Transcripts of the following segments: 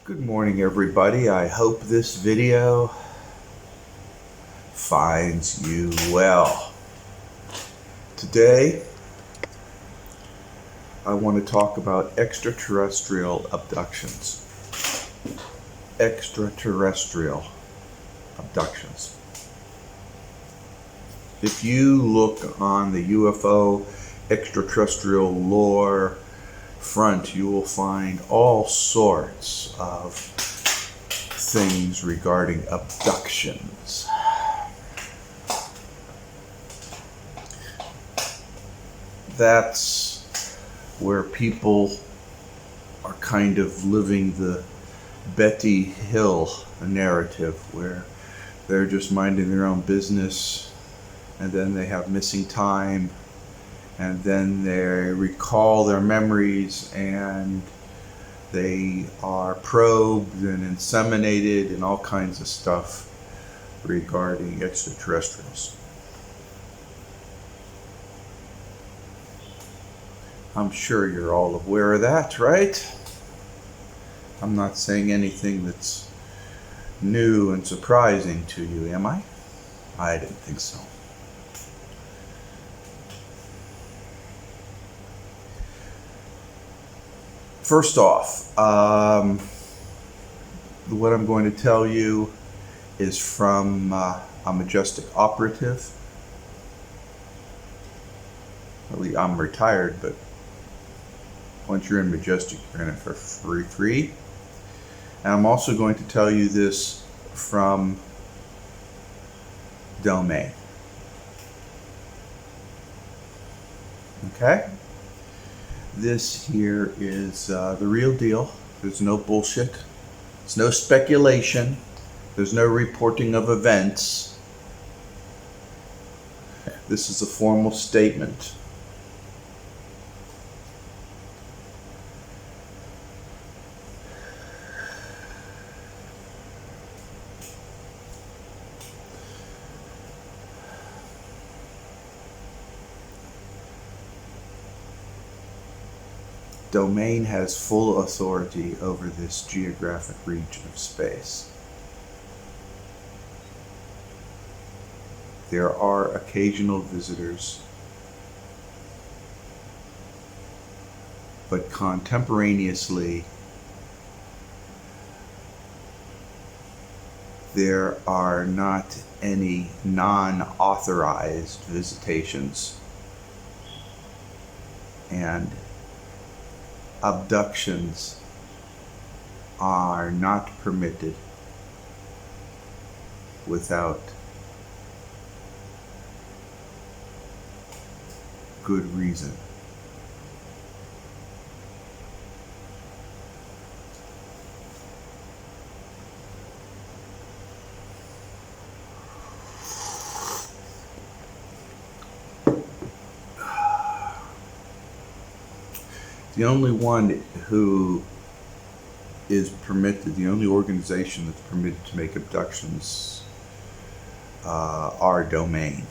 Good morning, everybody. I hope this video finds you well. Today, I want to talk about extraterrestrial abductions. Extraterrestrial abductions. If you look on the UFO extraterrestrial lore front, you will find all sorts of things regarding abductions. That's where people are kind of living the Betty Hill narrative, where they're just minding their own business, and then they have missing time, and then they recall their memories, and they are probed and inseminated and all kinds of stuff regarding extraterrestrials. I'm sure you're all aware of that, right? I'm not saying anything that's new and surprising to you, am I? I didn't think so. First off, what I'm going to tell you is from a MAJestic operative. I'm retired, but once you're in MAJestic, you're in it for free. And I'm also going to tell you this from Domain. Okay? This here is the real deal. There's no bullshit. There's no speculation. There's no reporting of events. This is a formal statement. Domain has full authority over this geographic region of space. There are occasional visitors, but contemporaneously, there are not any non-authorized visitations, and abductions are not permitted without good reason. The only one who is permitted, the only organization that's permitted to make abductions are Domain.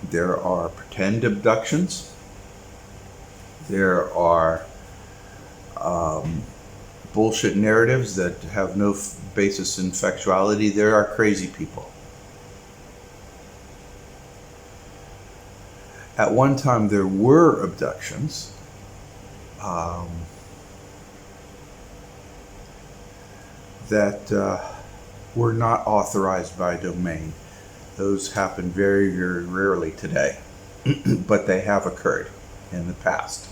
There are pretend abductions. There are bullshit narratives that have no basis in factuality. There are crazy people. At one time there were abductions. That were not authorized by Domain. Those happen very, very rarely today, but they have occurred in the past.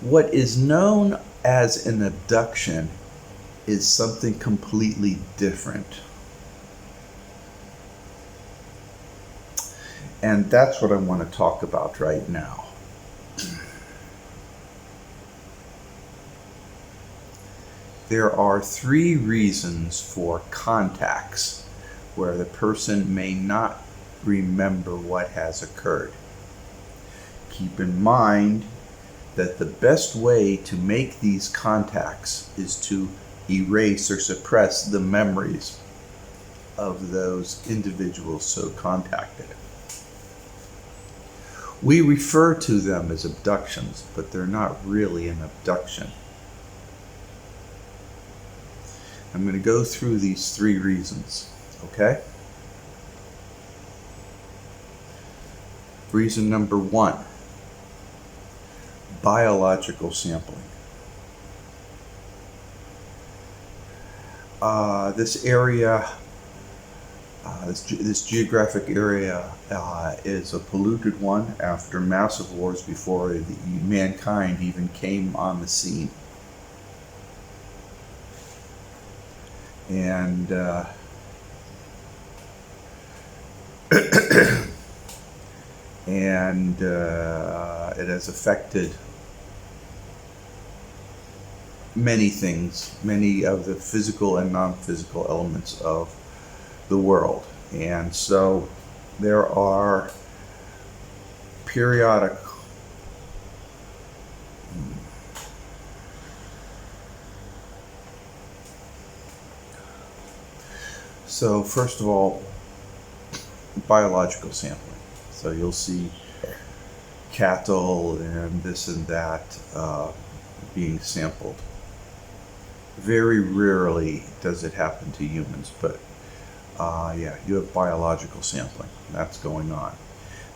What is known as an abduction is something completely different. And that's what I want to talk about right now. There are 3 reasons for contacts where the person may not remember what has occurred. Keep in mind that the best way to make these contacts is to erase or suppress the memories of those individuals so contacted. We refer to them as abductions, but they're not really an abduction. I'm going to go through these 3 reasons, okay? Reason number 1, biological sampling. This area, this geographic area is a polluted one after massive wars before mankind even came on the scene. And it has affected many things, many of the physical and non-physical elements of the world. And so there are periodic So first of all, biological sampling. So you'll see cattle and this and that being sampled. Very rarely does it happen to humans, but yeah, you have biological sampling. That's going on.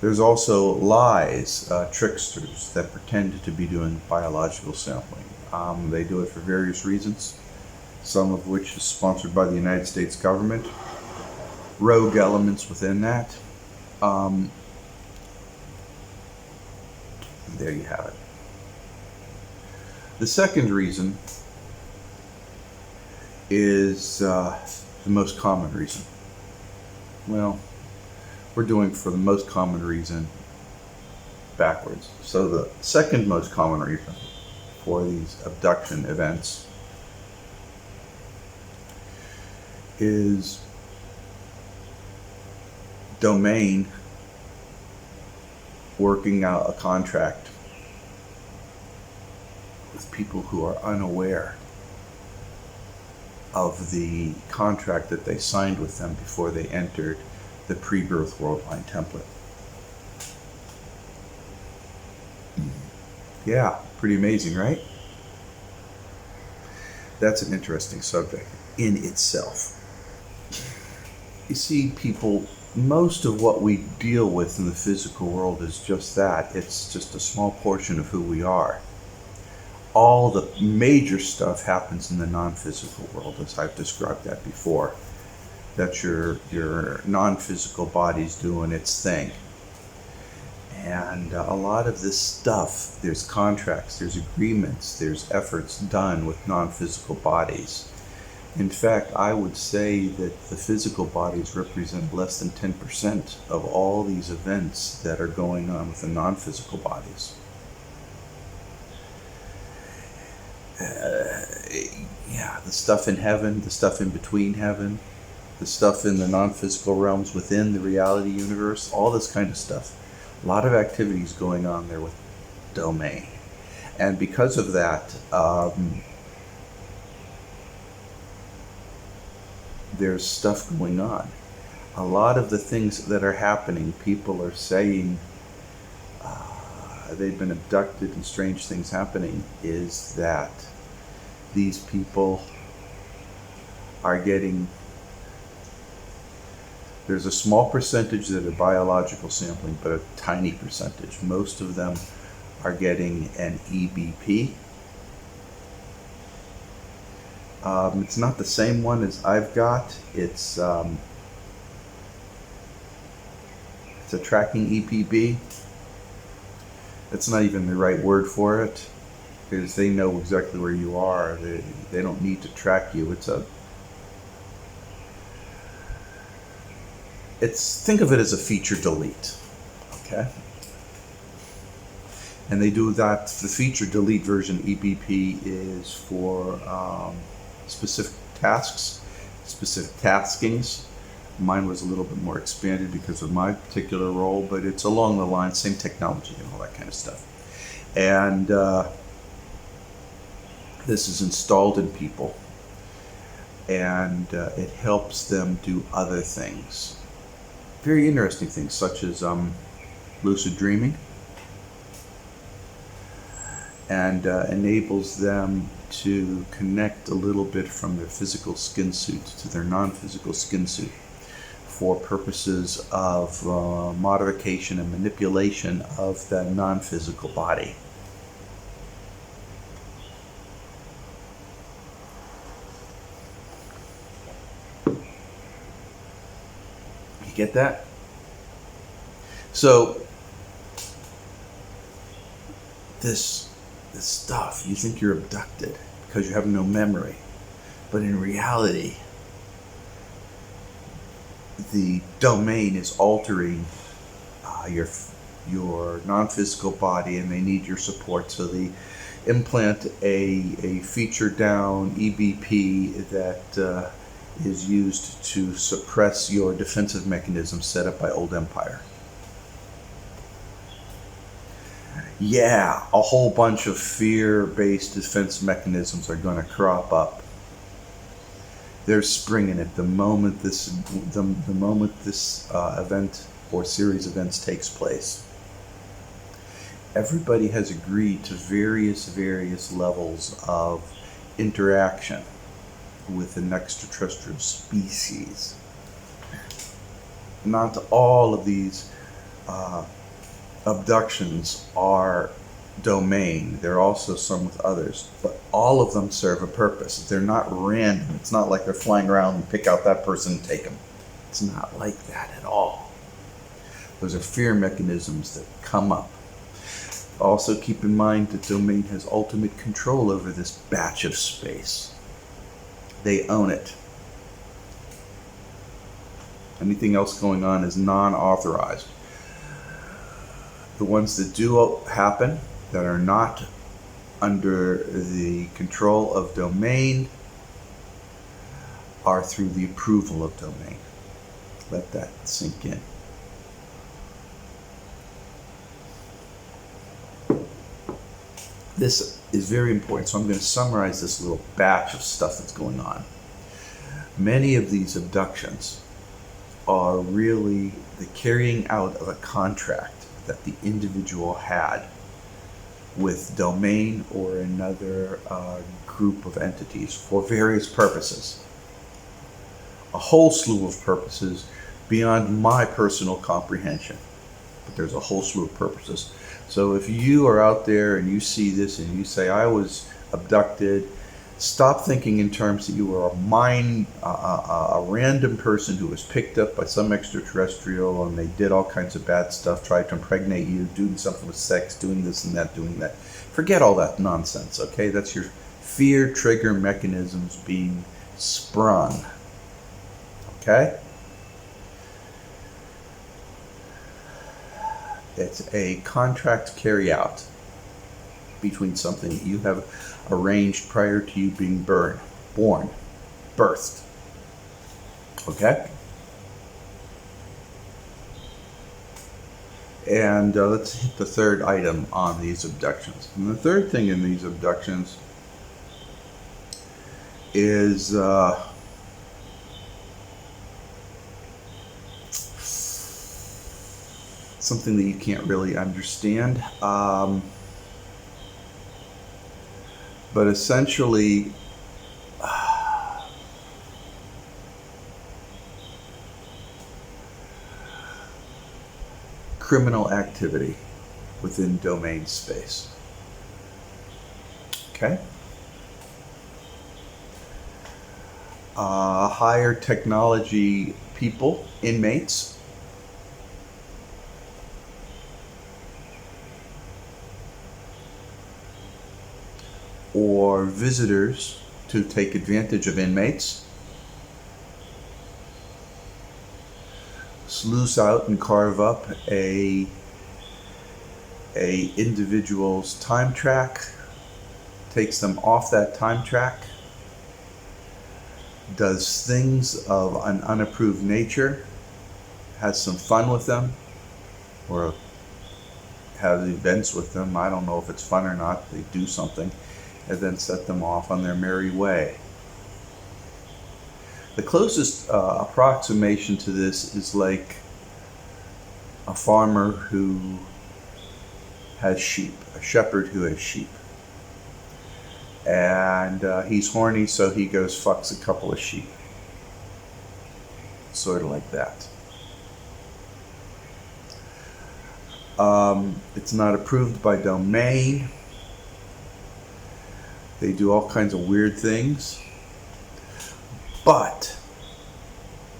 There's also lies, tricksters that pretend to be doing biological sampling. They do it for various reasons, some of which is sponsored by the United States government, rogue elements within that. There you have it. The second reason is the most common reason. Well, we're doing for the most common reason backwards. So the second most common reason for these abduction events is domain working out a contract with people who are unaware of the contract that they signed with them before they entered the pre-birth worldline template. Yeah, pretty amazing, right? That's an interesting subject in itself. You see, people, most of what we deal with in the physical world is just that. It's just a small portion of who we are. All the major stuff happens in the non-physical world, as I've described that before. That's your non-physical body's doing its thing. And a lot of this stuff, there's contracts, there's agreements, there's efforts done with non-physical bodies. In fact, I would say that the physical bodies represent less than 10% of all these events that are going on with the non-physical bodies. Yeah, the stuff in heaven, the stuff in between heaven, the stuff in the non-physical realms within the reality universe, all this kind of stuff. A lot of activities going on there with domain. And because of that, there's stuff going on. A lot of the things that are happening, people are saying they've been abducted and strange things happening, is that these people are getting, there's a small percentage that are biological sampling, but a tiny percentage. Most of them are getting an EBP. It's not the same one as I've got. It's a tracking EPB. It's not even the right word for it, because they know exactly where you are. They don't need to track you. Think of it as a feature delete, okay? And they do that. The feature delete version EBP is for specific tasks, specific taskings. Mine was a little bit more expanded because of my particular role, but it's along the line, same technology and all that kind of stuff. And this is installed in people, and it helps them do other things. Very interesting things, such as lucid dreaming. and enables them to connect a little bit from their physical skin suit to their non-physical skin suit for purposes of modification and manipulation of that non-physical body. You get that? So this stuff, you think you're abducted because you have no memory, but in reality the domain is altering your non-physical body, and they need your support, so they implant a feature down EBP that is used to suppress your defensive mechanism set up by old empire. Yeah, a whole bunch of fear-based defense mechanisms are going to crop up. They're springing it the moment this event or series of events takes place. Everybody has agreed to various levels of interaction with an extraterrestrial species. Not all of these abductions are domain. There are also some with others, but all of them serve a purpose. They're not random. It's not like they're flying around and pick out that person and take them. It's not like that at all. Those are fear mechanisms that come up. Also keep in mind that domain has ultimate control over this batch of space. They own it. Anything else going on is non-authorized. The ones that do happen, that are not under the control of domain, are through the approval of domain. Let that sink in. This is very important, so I'm going to summarize this little batch of stuff that's going on. Many of these abductions are really the carrying out of a contract that the individual had with domain or another group of entities for various purposes. A whole slew of purposes beyond my personal comprehension, but there's a whole slew of purposes. So if you are out there and you see this and you say, I was abducted, stop thinking in terms that you are a random person who was picked up by some extraterrestrial and they did all kinds of bad stuff, tried to impregnate you, doing something with sex, doing this and that, doing that. Forget all that nonsense, okay? That's your fear trigger mechanisms being sprung, okay? It's a contract carry out between something that you have arranged prior to you being born, birthed. Okay? And let's hit the third item on these abductions. And the third thing in these abductions is something that you can't really understand. But essentially, criminal activity within domain space. Okay? Higher technology people, inmates, or visitors to take advantage of inmates, sluice out and carve up a individual's time track, takes them off that time track, does things of an unapproved nature, has some fun with them, or has events with them. I don't know if it's fun or not. They do something and then set them off on their merry way. The closest approximation to this is like a farmer who has sheep, a shepherd who has sheep. and he's horny, so he goes fucks a couple of sheep. Sort of like that. It's not approved by domain. They do all kinds of weird things. But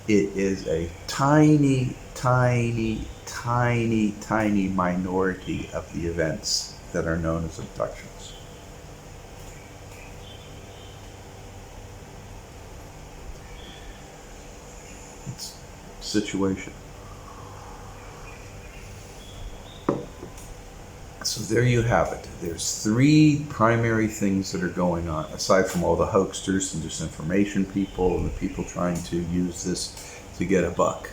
it is a tiny, tiny, tiny, tiny minority of the events that are known as abductions. It's a situation. So there you have it. There's three primary things that are going on, aside from all the hoaxers and disinformation people and the people trying to use this to get a buck.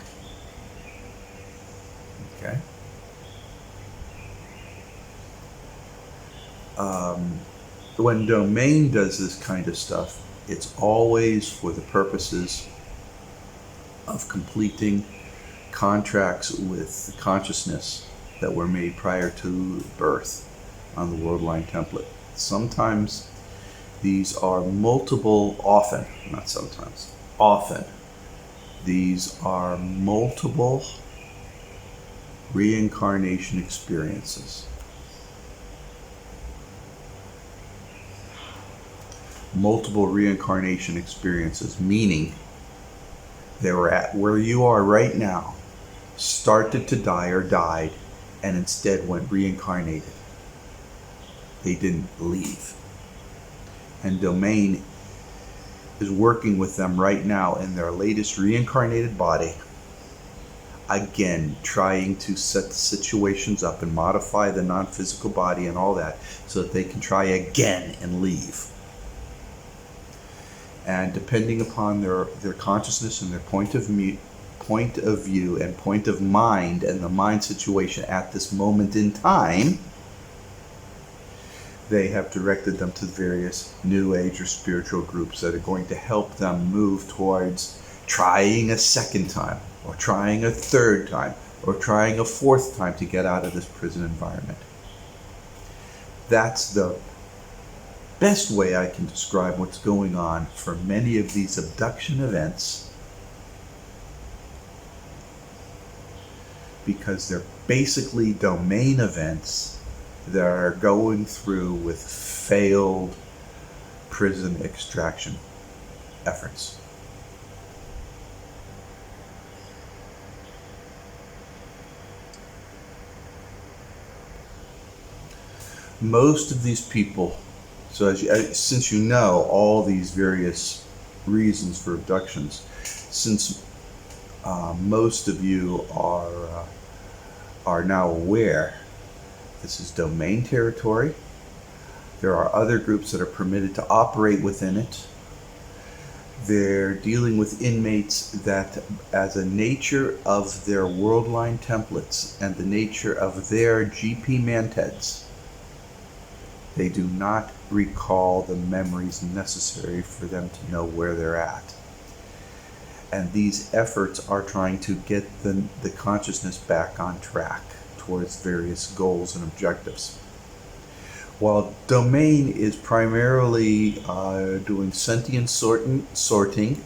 Okay? When domain does this kind of stuff, it's always for the purposes of completing contracts with consciousness that were made prior to birth on the world line template. Sometimes these are often, these are multiple reincarnation experiences. Multiple reincarnation experiences, meaning they were at where you are right now, started to die or died, and instead went reincarnated. They didn't leave. And domain is working with them right now in their latest reincarnated body, again trying to set the situations up and modify the non-physical body and all that so that they can try again and leave. And depending upon their consciousness and their point of view and point of mind and the mind situation at this moment in time, they have directed them to various new age or spiritual groups that are going to help them move towards trying a second time, or trying a third time, or trying a fourth time to get out of this prison environment. That's the best way I can describe what's going on for many of these abduction events, because they're basically domain events that are going through with failed prison extraction efforts. Most of these people, since you know all these various reasons for abductions, since most of you are now aware this is domain territory, there are other groups that are permitted to operate within it. They're dealing with inmates that, as a nature of their world line templates and the nature of their GP manteds, they do not recall the memories necessary for them to know where they're at. And these efforts are trying to get the consciousness back on track towards various goals and objectives. While domain is primarily doing sentient sorting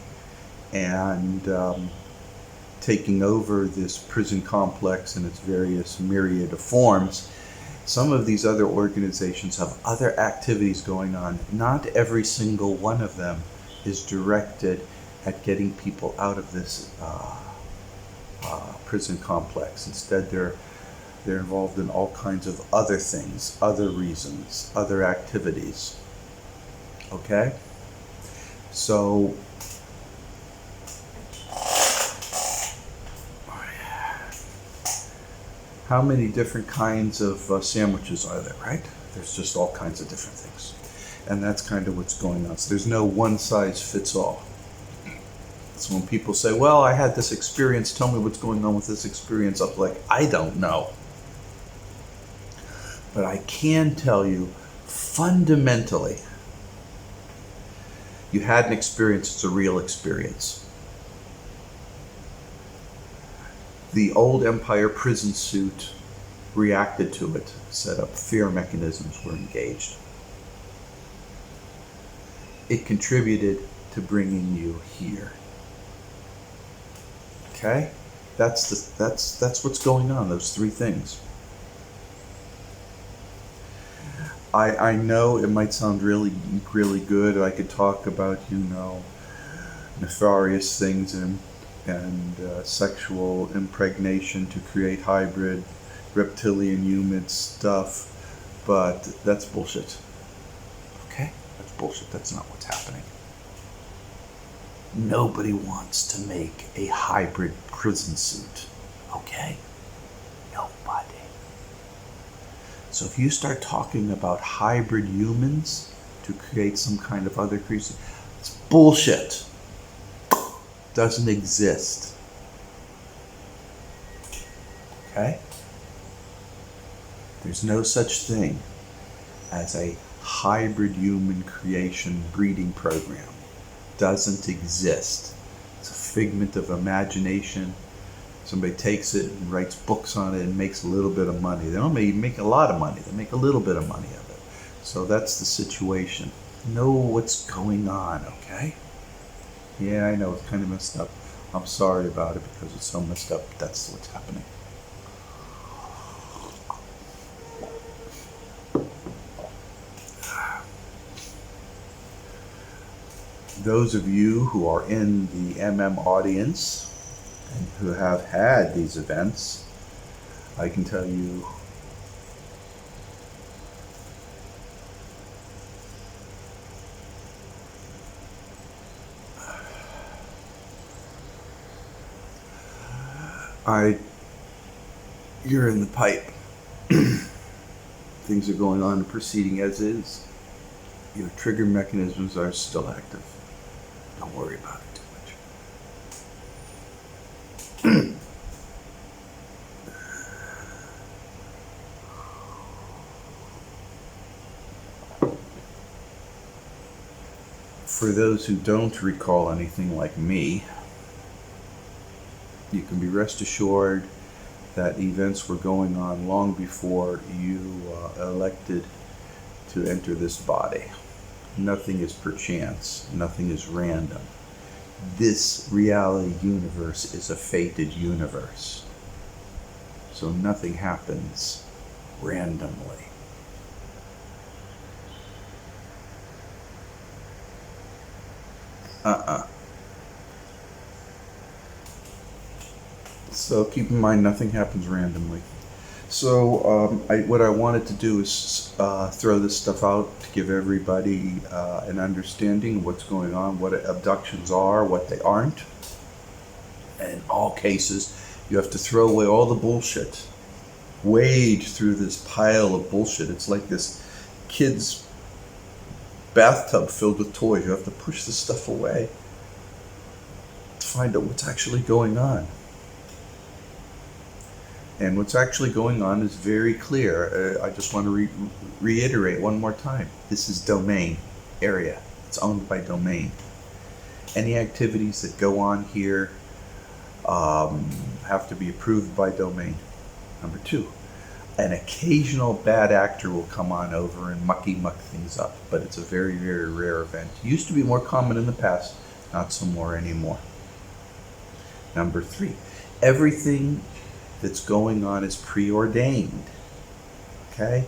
and taking over this prison complex in its various myriad of forms, some of these other organizations have other activities going on. Not every single one of them is directed at getting people out of this prison complex. Instead, they're involved in all kinds of other things, other reasons, other activities. Okay? So, how many different kinds of sandwiches are there, right? There's just all kinds of different things. And that's kind of what's going on. So there's no one size fits all. So when people say, well, I had this experience, tell me what's going on with this experience, I'm like, I don't know. But I can tell you, fundamentally, you had an experience, it's a real experience. The old Empire prison suit reacted to it, set up fear mechanisms, were engaged. it contributed to bringing you here. Okay? That's what's going on, those three things. I know it might sound really, really good. I could talk about, nefarious things and sexual impregnation to create hybrid reptilian human stuff, but that's bullshit. Okay? That's bullshit. That's not what's happening. Nobody wants to make a hybrid prison suit. Okay? Nobody. So if you start talking about hybrid humans to create some kind of other creature, it's bullshit. Doesn't exist. Okay? There's no such thing as a hybrid human creation breeding program. Doesn't exist. It's a figment of imagination. Somebody takes it and writes books on it and makes a little bit of money. They don't make a lot of money. They make a little bit of money of it. So that's the situation. Know what's going on, okay? Yeah, I know it's kind of messed up. I'm sorry about it because it's so messed up, but that's what's happening. Those of you who are in the audience and who have had these events, I can tell you you're in the pipe. Things are going on and proceeding as is. Your trigger mechanisms are still active. Don't worry about it too much. For those who don't recall anything like me, you can be rest assured that events were going on long before you elected to enter this body. Nothing is perchance. Nothing is random. This reality universe is a fated universe. So nothing happens randomly. So keep in mind, nothing happens randomly. So what I wanted to do is throw this stuff out to give everybody an understanding of what's going on, what abductions are, what they aren't. And in all cases, you have to throw away all the bullshit. Wade through this pile of bullshit. It's like this kid's bathtub filled with toys. You have to push this stuff away to find out what's actually going on. And what's actually going on is very clear. I just want to reiterate one more time. This is domain area. It's owned by domain. Any activities that go on here have to be approved by domain. Number two, an occasional bad actor will come on over and muck things up, but it's a very, very rare event. It used to be more common in the past, not so more anymore. Number three, everything that's going on is preordained. Okay?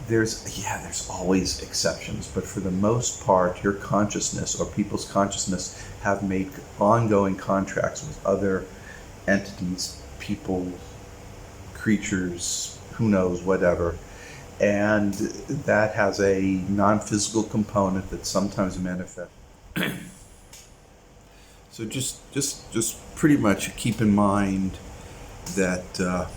There's always exceptions, but for the most part, your consciousness or people's consciousness have made ongoing contracts with other entities, people, creatures, who knows, whatever. And that has a non-physical component that sometimes manifests. So just pretty much keep in mind that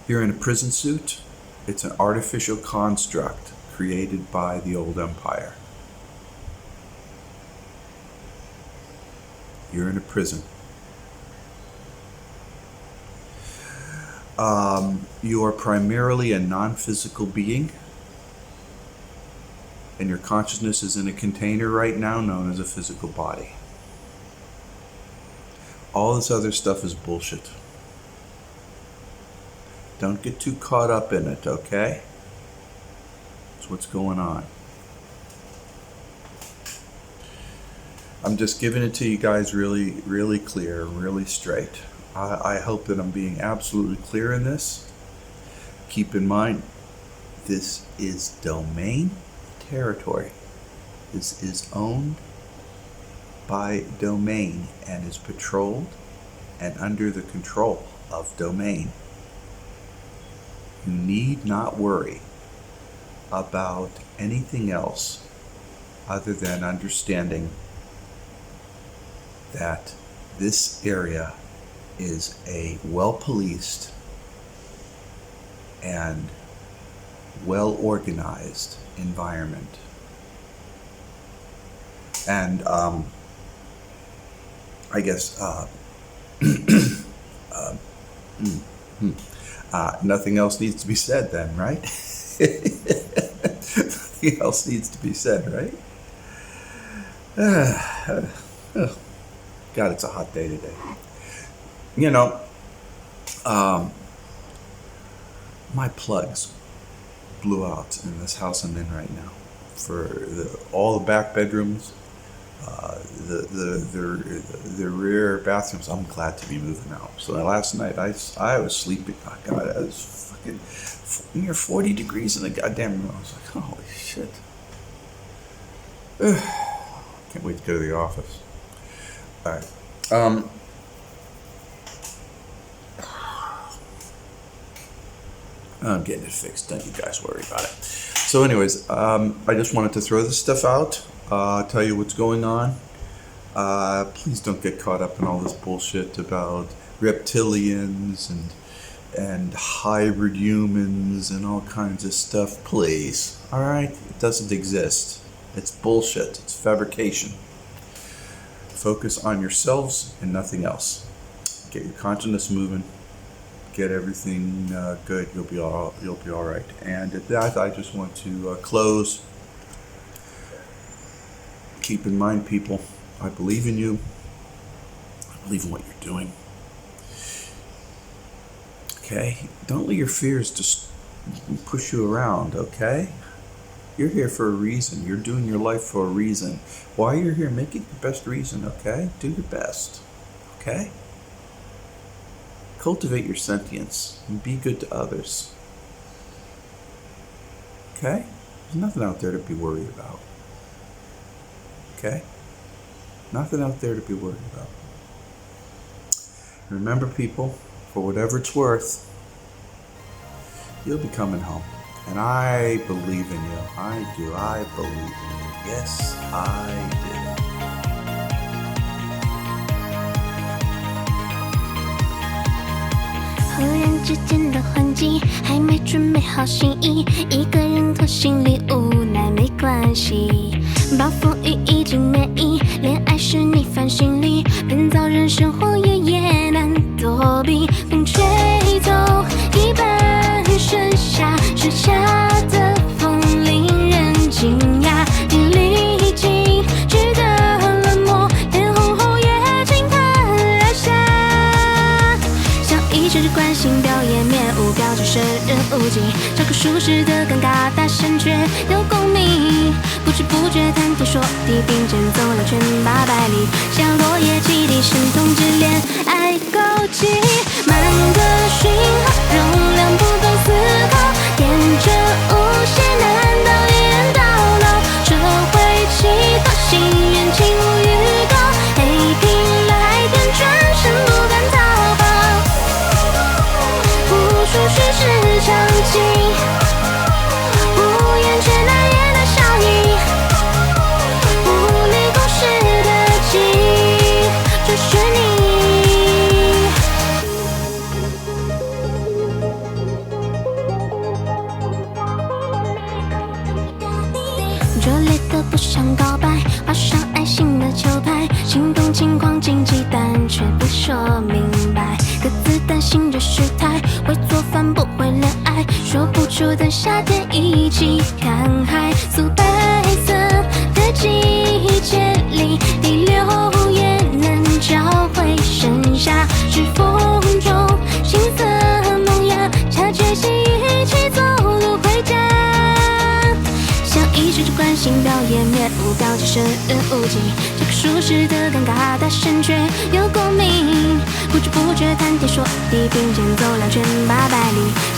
you're in a prison suit. It's an artificial construct created by the old empire. You're in a prison. You are primarily a non-physical being, and your consciousness is in a container right now known as a physical body. All this other stuff is bullshit. Don't get too caught up in it, okay? That's what's going on. I'm just giving it to you guys really, really clear, really straight. I hope that I'm being absolutely clear in this. Keep in mind, this is domain territory. This is owned by domain and is patrolled and under the control of domain. You need not worry about anything else other than understanding that this area is a well-policed and well-organized environment. And I guess nothing else needs to be said then, right? Nothing else needs to be said, right? God, it's a hot day today. You know, my plugs blew out in this house I'm in right now for all the back bedrooms, the rear bathrooms. I'm glad to be moving out. So last night I was sleeping. Oh God, it was fucking near 40 degrees in the goddamn room. I was like, holy shit. Can't wait to go to the office. All right. I'm getting it fixed. Don't you guys worry about it. So anyways, I just wanted to throw this stuff out, tell you what's going on. Please don't get caught up in all this bullshit about reptilians and hybrid humans and all kinds of stuff. Please. All right? It doesn't exist. It's bullshit. It's fabrication. Focus on yourselves and nothing else. Get your consciousness moving. Get everything good. You'll be all right. And at that, I just want to close. Keep in mind, people, I believe in you. I believe in what you're doing. Okay? Don't let your fears just push you around, okay? You're here for a reason. You're doing your life for a reason. While you're here, make it your best reason, okay? Do your best, okay? Cultivate your sentience and be good to others. Okay? There's nothing out there to be worried about. Okay? Nothing out there to be worried about. Remember, people, for whatever it's worth, you'll be coming home. And I believe in you. I do. I believe in you. Yes, I do.忽然之间的换季，还没准备好心意，一个人拖行李无奈没关系。暴风雨已经免疫，恋爱是逆反心理，变造人生活也难躲避。风吹走一半盛夏，剩下的风令人惊讶。你历经值得冷漠，脸红后也轻弹而下。像一直关心表演面无表情，生人勿近，找个舒适的尴尬，大声却有共鸣。不知不觉谈天说地，并肩走了全800里，像落叶起地，声痛之恋，爱勾起满个讯号，容量不懂思考，沿着无限，难道一人到老？这会祈祷心愿情无预告，黑屏来电转身不敢逃跑，无数叙事场景，无言却难言的笑意，无力故事的记忆，就是你。热烈的不想告白，画上爱心的球拍，心动情况经济但却不说明白，各自担心着失态，会做饭不会恋爱，说不出的夏天一起看海，素白色的季节里，第6也能找回盛夏，是风中青涩萌芽，下决心一起走路回家。像一直关心表演面无表情，生人勿近，这个舒适的尴尬，大声却有共鸣。不知不觉谈天说地，并肩走了全800里。